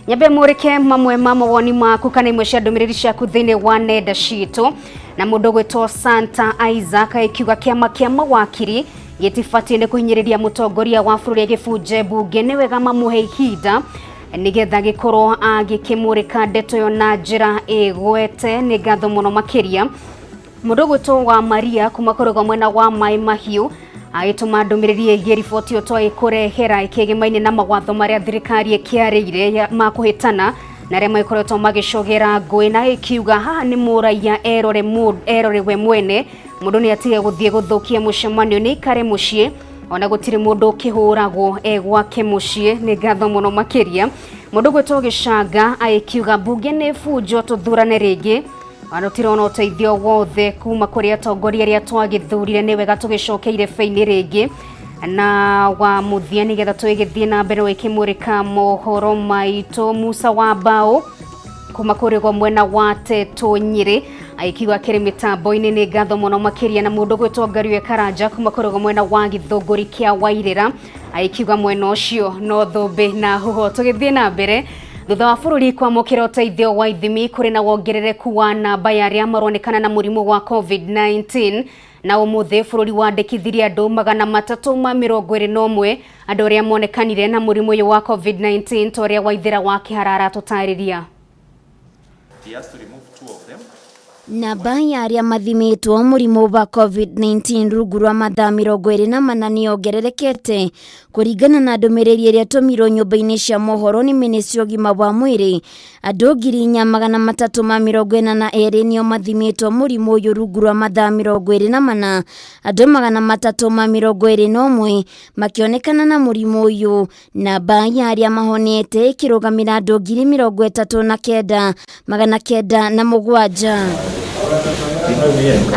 Nyabe mureke mamwe mawoni maku kana imwe cia ndumiriri ciaku thiini wa nenda citu na mundu gwitwo Santa Isaac ikiuga kiama wakiri gitifatire kuhinyiriria mutongoria wa bururi gibunje bunge ni wega mamuhe ihinda nigetha gikorwo agikimurika ndeto yo na njira igwete ni ngatho muno makiria. Mundu gwitwo wa Maria kuma kuruga mwena wa Mai Mahiu agituma ndumiriri igi riboti utoi kurehera ikigimaine na mawatho maria thirikari ikiarire makuhitana na rema ikoretwo magicogera ngui na ikiuga haha ni muraia erore we mwene mundu ni atige guthie guthukia mucemanio ni kare mucie ona gutiri mundu kihuragwo gwake mucie ni ngatho muno makiria. Mundu gwitwo Gicanga aikiuga bunge ni fujo tuthurane ringi anotirona uteithio wothe kuma kuri atongoria aria twagithurire ni wega tugicokeire feini ringi na wa muthia nigetha twigithie na mbere wikimurika mohoro maitu. Musa wa Mbao kuma kuri go mwena wa Teto Nyiri aikiuga kiri mitambo-ini ni ngatho muno makiria. Na mundu gwitwo Kariuki kuma kuri go mwena wa Githunguri kia Wairira aikiuga mwena ucio no thumbi na huho. Tugithie na mbere thutha wa bururi kwamukira uteithio wa ithimi kuri na wongerereku wa namba ya aria maronekana na murimu wa COVID-19 na umuthi bururi wandikithirie andu 321 andu aria monekanire na murimu uyu wa COVID-19 toria Waithira wa Kiharara tutariria. Namba ya aria mathimitwo murimu wa COVID-19 rungu rwa mathaa 24 niongererekete kuringana na ndumiriri iria tumirwo nyumba-ini cia mohoro ni ministry ogima wa mwiri. Andu 342 nio mathimitwo murimu uyu rungu rwa mathaa 24, andu 321 makionekana na murimu uyu. Namba ya aria mahonete ikirugamira andu 39,907.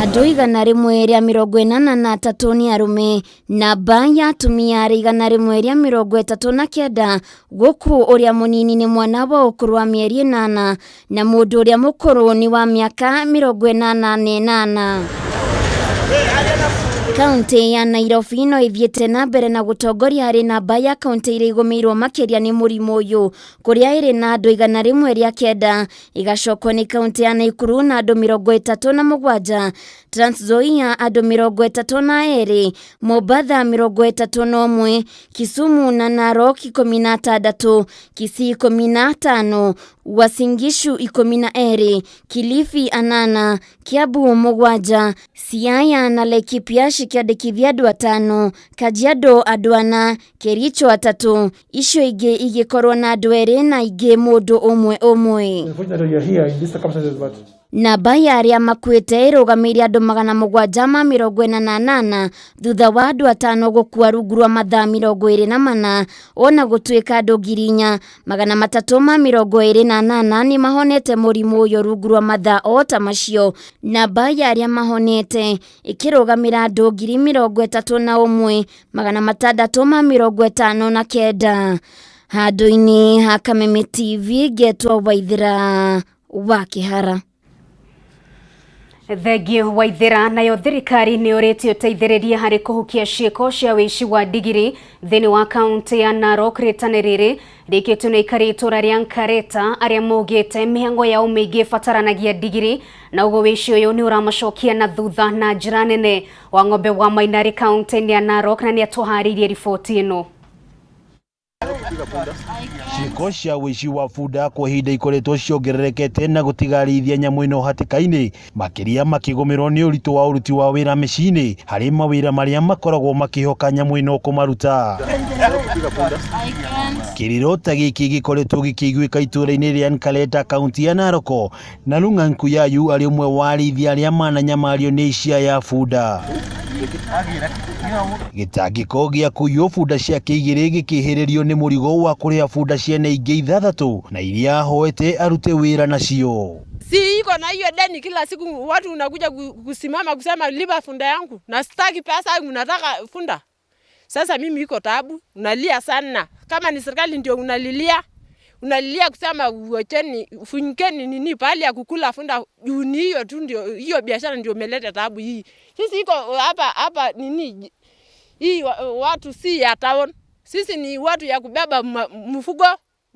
Andu 183 ni arume. Namba ya atumia 139 guku uria munini ni mwana wa ukuru wa mieri 8 na mundu uria mukuru ni wa miaka 88. Kaunti ya Nairobi no ithiete na mbere na gutongoria hari namba ya kaunti iria igumirwo makiria ni murimu uyu kuria iri na andu 109 igacokwo ni kaunti ya Nakuru na andu 37, Trans Nzoia andu 32, Mombasa 31, Kisumu na Narok 16, Kisii 15, Uasin Gishu 12, Kilifi 8, Kiambu 7, Siaya na Laikipia cikiandikithia andu 5, Kajiado andu 4, Kericho 3, icio ingi igikorwo na andu 2 na ingi mundu umwe. Namba ya aria makuite irugamire andu 748 thutha wa andu 5 gukua rungu rwa mathaa 24, ona gutuika andu 4,328 ni mahonete murimu uyu rungu rwa mathaa o ta macio. Namba ya aria mahonete ikirugamira andu 31,659. Handu-ini ha Kameme TV getwo Waithira wa Kihara. Thegio Waithira nayo thirikari ni uriti uteithiriria hari kuhukia ciiko cia wici wa ndigiri thini wa kaunti ya Narok. Ritane riri rikitwo ni ikari itura ria Nkareta aria mugite mihango ya umingi fataranagia ndigiri na ugo wici uyu ni uramacokia na thutha na njira nene. Wang'ombe wa Mainari kaunti ya Narok na ni atuharirie riboti ino. Ciiko cia wici wa bunda kwa ihinda ikoretwo ciongererekete na gutigarithia nyamu ino hatikaini makiria makigomerwo ni uritu wa uruti wa wira mecini hari mawira maria makoragwo makihoka nyamu ino kumaruta. Kiriro ta giki gikoretwo gikiguika itura-ini ria Nkareta kaunti ya Narok na Lunganku yayu ari umwe wa arithia aria mananyamario ni cia ya bunda. Gitangiko gia kuiywo bunda ciake igiri gikihiririo ni murigo wa kuria bunda ciene ingi 6 na iria hoete arute wira nacio. Si iko na hiyo deni kila siku watu unakuja kusimama kusema lipa funda yangu na sitaki pesa yangu nataka funda. Sasa mimi iko taabu, unalia sana. Kama ni serikali ndio unalilia kusema uacheni funikeni nini pale ya kukula funda juni hiyo tu ndio hiyo biashara ndio umeleta taabu hii. Sisi iko hapa nini hii watu si ya town. Sisi ni watu ya kubeba mfugo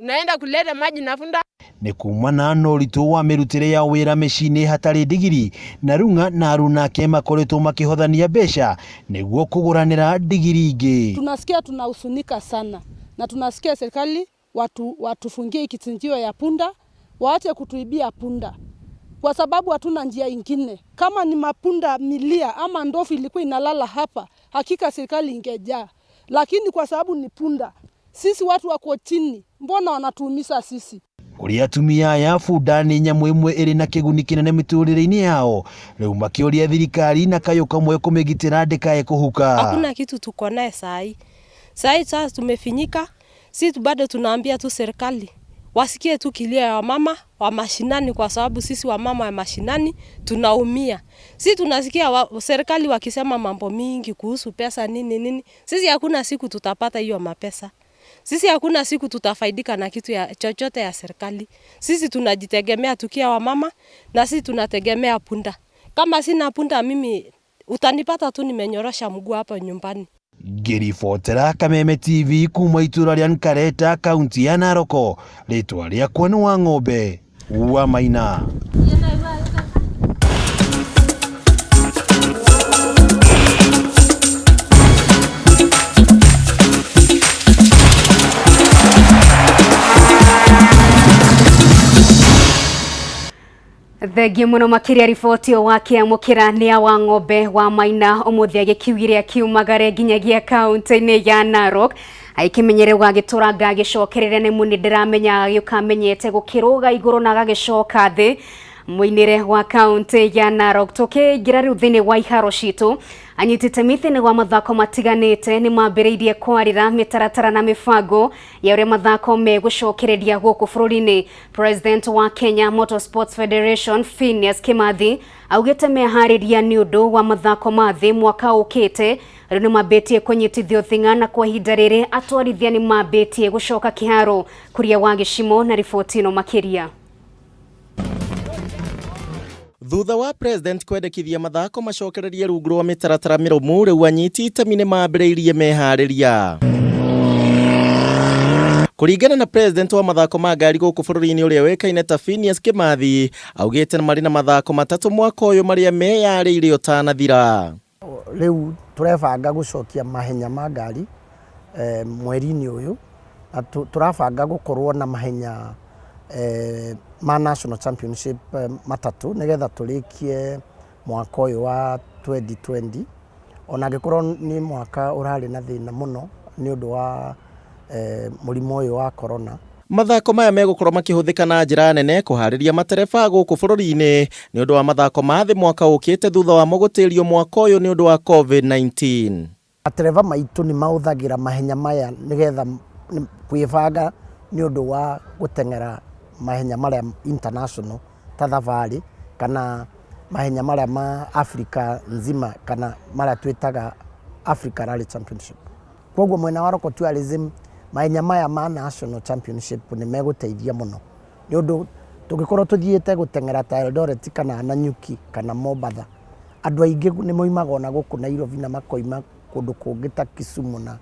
unaenda kuleta maji na funda. Ni kumana na ũritũ wa mĩrutĩre ya wĩra mĩciĩ-inĩ hatarĩ ndigiri, na Runga na aruna ake makoretwo makĩhothania mbeca nĩguo kũgũranĩra ndigiri ingĩ. Tunasikia tunahusunika sana na tunasikia serikali watufungie kichinjio ya punda, waache kutuibia punda, kwa sababu hatuna njia ingine. Kama ni mapunda milia ama ndofu ilikuwa inalala hapa, hakika serikali ingejaa, lakini kwa sababu ni punda, sisi watu wako chini, mbona wanatuumiza sisi? Ũrĩa atumia aya bunda nĩ nyamũ ĩmwe ĩrĩ na kĩguni kĩnene mĩtũrĩre-inĩ yao, rĩu makĩũria thirikari na kayũ kamwe kũmĩgitĩra ndĩkae kũhuka. Hakuna kitu tuko naye sahi sasa tumefinyika. Sisi bado tunaambia tu serikali wasikie tu kilio ya mama wa mashinani, kwa sababu sisi wa mama wa mashinani tunaumia. Sisi tunasikia serikali wakisema mambo mingi kuhusu pesa nini. Sisi hakuna siku tutapata hiyo mapesa. Sisi hakuna siku tutafaidika na kitu ya chochote ya serikali. Sisi tunajitegemea tukia wa mama, na sisi tunategemea punda. Kama sina punda mimi utanipata tu nimenyorosha mguu hapa nyumbani. Ngĩribotera Kameme TV kuma itũra rĩa Rikiratha, kaunti ya Naroko, rĩtwa rĩakwa nĩ Wang'ombe wa Maina. Thengio muno makiria riboti o wakiamukira ni Wang'ombe wa Maina umuthi agikiugire akiumagare nginyagia kaunti-ini ya Narok aikimenyererwo agituranga agicokerere ni muni ndiramenya agikamenyete gukiruga iguru na agagicoka thi muinire wa kaunti ya Narok. Tukiingira riu thini wa iharo citu anyitite mithini wa mathako matiganite ni mambiriirie kwarira mitaratara na mifango ya uria mathako megucokereria guku bururi-ini. President wa Kenya Motorsports Federation Phineas Kimathi augite mehariria ni undu wa mathako mathi mwaka ukite riu ni mabetie kunyitithio thinga na kwa ihinda riri atwarithia ni mabetie gucoka kiharo. Kuria Wangeci na riboti ino makiria. Thutha wa president kwendekithia mathako macokererie rungu rwa mitaratara miromu, riu anyiti itemi ni mambiriirie mehariria. Kuringana na president wa mathako ma ngari guku bururi-ini uria wekaine ta Phineas Kimathi augite mari na mathako matatu mwaka uyu maria meyariire utanathira. Riu turabanga gucokia mahenya ma ngari mweri-ini uyu, turabanga gukorwo na mahenya ma national championship matatu nigetha turikie mwaka uyu wa 2020. Ona gikorwo ni mwaka urari na thina muno ni undu wa murimo uyu wa corona. Mathako maya megukorwo makihuthika na njira nene kuhariria matereba guku bururi-ini ni undu wa mathako ma thi mwaka ukite thutha wa mogutirio mwaka uyu ni undu wa COVID-19. Matereba maitu ni mauthagira mahenya maya nigetha kwibanga ni undu wa gutengera mahenya maria international ta thavari kana mahenya maria ma Africa nzima kana maria twitaga Africa Rally Championship. Koguo mwena wa Roko tourism mahenya maya ma national championship ni meguteithia muno ni undu tugikorwo tuthiite gutengera ta Eldoret kana Nanyuki kana Mombasa, andu aingi ni moimaga ona guku Nairobi na makoima kundu kungi ta Kisumu na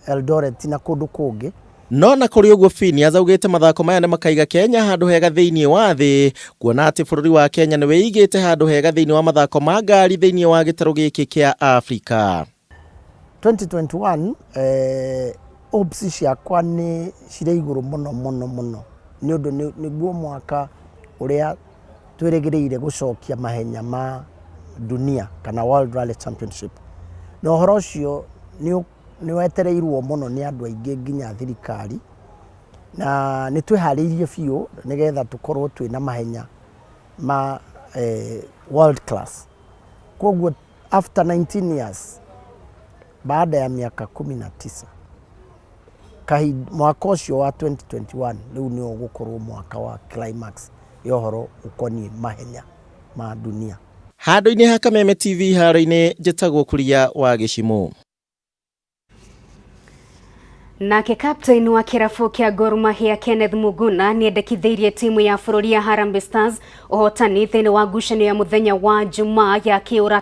Eldoret na kundu kungi. No na kuri uguo Phineas augite mathako maya ni makaiga Kenya handu hega thiini wa thi, kuona ati bururi wa Kenya ni weigite handu hega thiini wa mathako ma ngari thiini wa gitaru giki kia Africa. 2021 hopes ciakwa ni cire iguru muno ni undu niguo mwaka uria twirigireire gucokia mahenya ma dunia kana World Rally Championship. No uhoro ucio ni wetereirwo muno ni andu aingi nginya thirikari, na ni twihariirie biu nigetha tukorwo twina mahenya ma world class. Koguo after 19 years, baada ya miaka 19, mwaka ucio wa 2021 riu ni ugukorwo mwaka wa climax yohoro ukoni mahenya ma dunia. Handu-ini ha Kameme TV haro-ini njitagwo Kuria Wangeci. Nake captain wa kirabu kia Gor Mahia Kenneth Muguna niendekithirie timu ya bururi ya Harambee Stars uhotani thini wa ngucanio ya muthenya wa Jumaa ya kiura